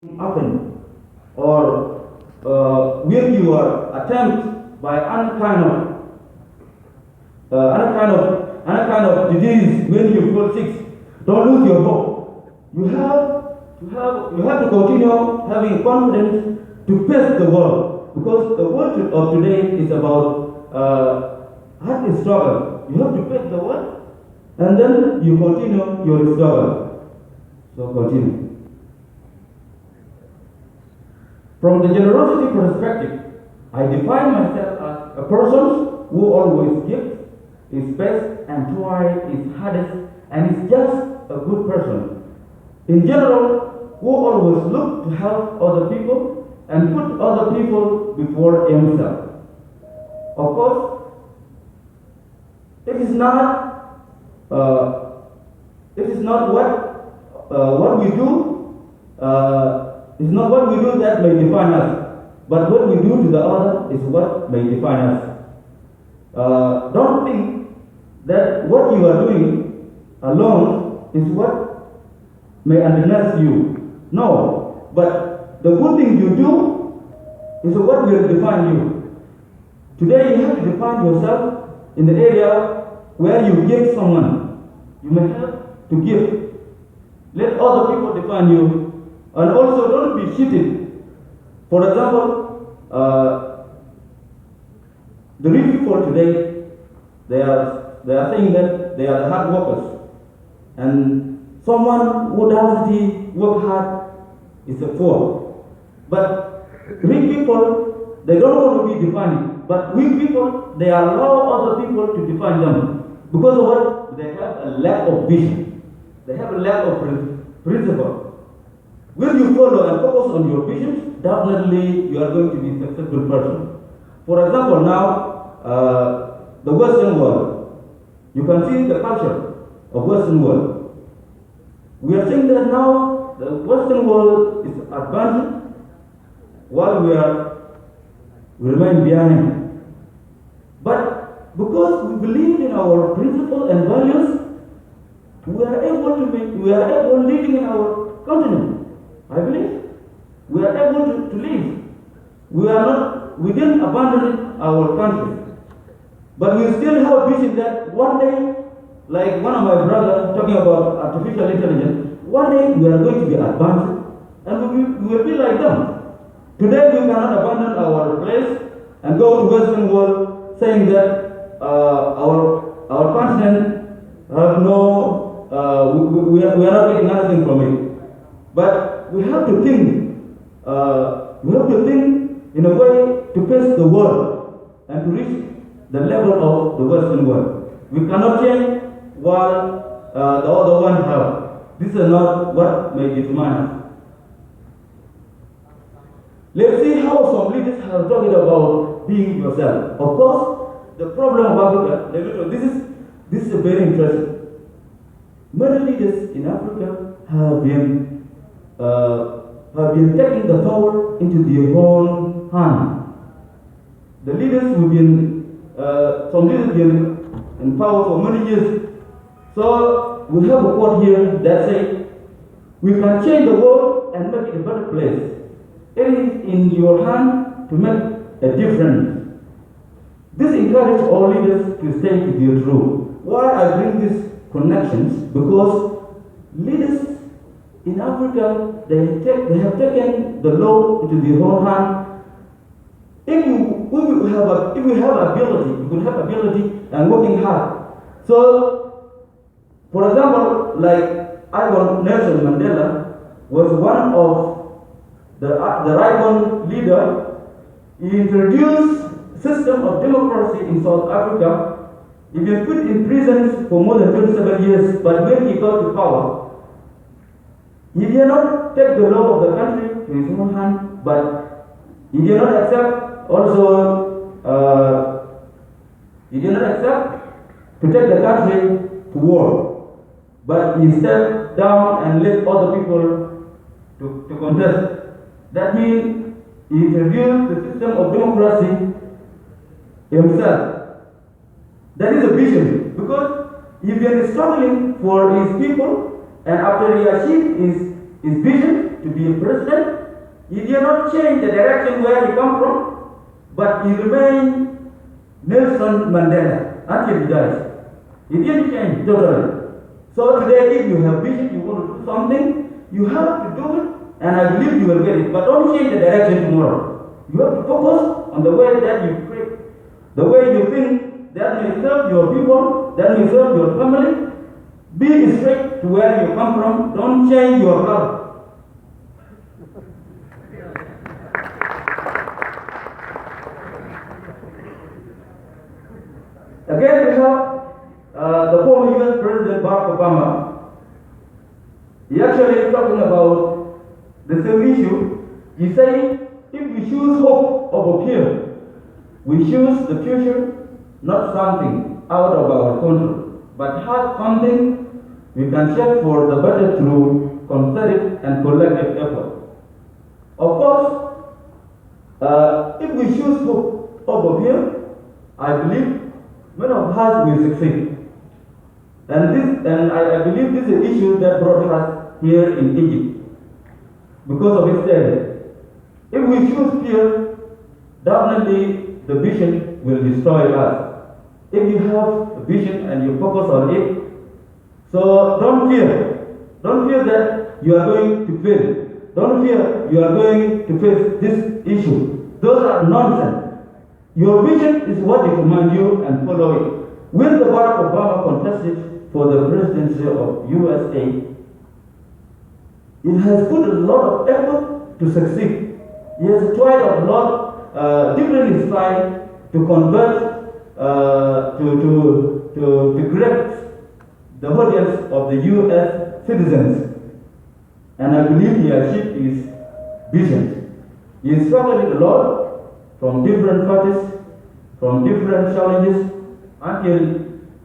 happen or will your attempt by any kind of disease when you fall sick. Don't lose your hope. You have to continue having confidence to face the world, because the world of today is about hard struggle. You have to face the world, and then you continue your struggle. So continue. From the generosity perspective, I define myself as a person who always gives his best and tries his hardest and is just a good person. In general, who always look to help other people and put other people before himself. Of course, it is not what we do. It's not what we do that may define us, but what we do to the other is what may define us. Don't think that what you are doing alone is what may underneath you. No, but the good thing you do is what will define you. Today you have to define yourself in the area where you give someone. You may have to give. Let other people define you. And also don't be cheated. For example, the rich people today, they are saying that they are the hard workers. And someone who doesn't work hard is a poor. But rich people, they don't want to be defined. But weak people, they allow other people to define them. Because of what? They have a lack of vision. They have a lack of principle. When you follow and focus on your vision, definitely you are going to be a successful person. For example, now, the Western world, you can see the culture of Western world. We are saying that now the Western world is advancing while we remain behind. But because we believe in our principles and values, we are able living in our continent. I believe we are able to live. We didn't abandon our country. But we still have a vision that one day, like one of my brothers talking about artificial intelligence, one day we are going to be advanced and we will be like them. Today we cannot abandon our place and go to Western world saying that our continent have we are not getting anything from it. But we have to think in a way to face the world and to reach the level of the Western world. We cannot change while the other one have. This is not what may determine us. Let's see how some leaders have talked about being yourself. Of course, the problem of Africa, this is very interesting. Many leaders in Africa have been taking the power into their own hand. The leaders have some leaders have been in power for many years. So we have a quote here that says, "We can change the world and make it a better place. It is in your hand to make a difference." This encourages all leaders to stay to their truth. Why I bring these connections? Because leaders in Africa, they have taken the law into their own hand. If we have ability and working hard. So, for example, like Nelson Mandela was one of the icon leader. He introduced system of democracy in South Africa. He been put in prison for more than 27 years, but when he got to power, he did not take the law of the country to his own hand, but he did not accept to take the country to war. But he stepped down and let other people to contest. That means he introduced the system of democracy himself. That is a vision, because he been struggling for his people, and after he achieved his vision, to be a president. He did not change the direction where he come from, but he remained Nelson Mandela until he dies. He didn't change totally. So today, if you have vision, you want to do something, you have to do it, and I believe you will get it. But don't change the direction tomorrow. You have to focus on the way that you create, the way you think that may serve your people, that may serve your family. Be straight to where you come from. Don't change your color. Again, we have the former U.S. President Barack Obama. He actually talking about the same issue. He said, if we choose hope over fear, we choose the future, not something out of our control, but have something we can shape for the better through concerted and collective effort. Of course, if we choose hope over fear, I believe many of us will succeed. And I believe this is an issue that brought us here in Egypt because of its status. If we choose fear, definitely the vision will destroy us. If you have a vision and you focus on it, so don't fear. Don't fear that you are going to fail. Don't fear you are going to face this issue. Those are nonsense. Your vision is what determines you and follow it. When the Barack Obama contested for the presidency of USA, it has put a lot of effort to succeed. He has tried a lot, different style to convert, to correct the audience of the U.S. citizens. And I believe he achieved his vision. He struggled a lot from different parties, from different challenges, until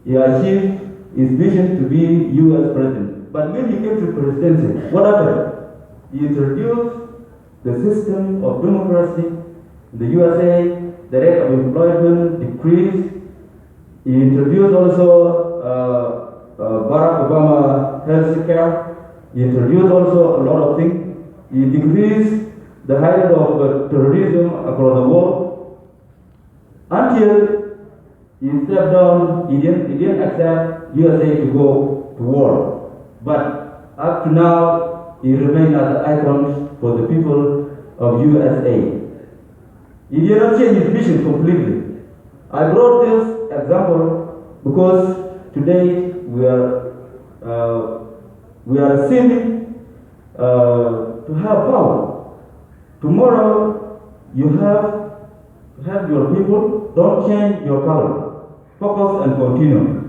he achieved his vision to be U.S. president. But when he came to presidency, what happened? He introduced the system of democracy in the USA, the rate of employment decreased. He introduced also Barack Obama health care. He introduced also a lot of things. He decreased the height of terrorism across the world until he stepped down. He didn't accept USA to go to war. But up to now, he remains as an icon for the people of USA. He did not change his vision completely. I brought this example because today we are seeming to have power. Tomorrow you have to help your people. Don't change your color. Focus and continue.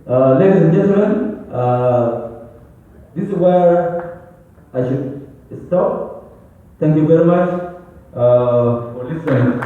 Ladies and gentlemen, this is where I should stop. Thank you very much for listening.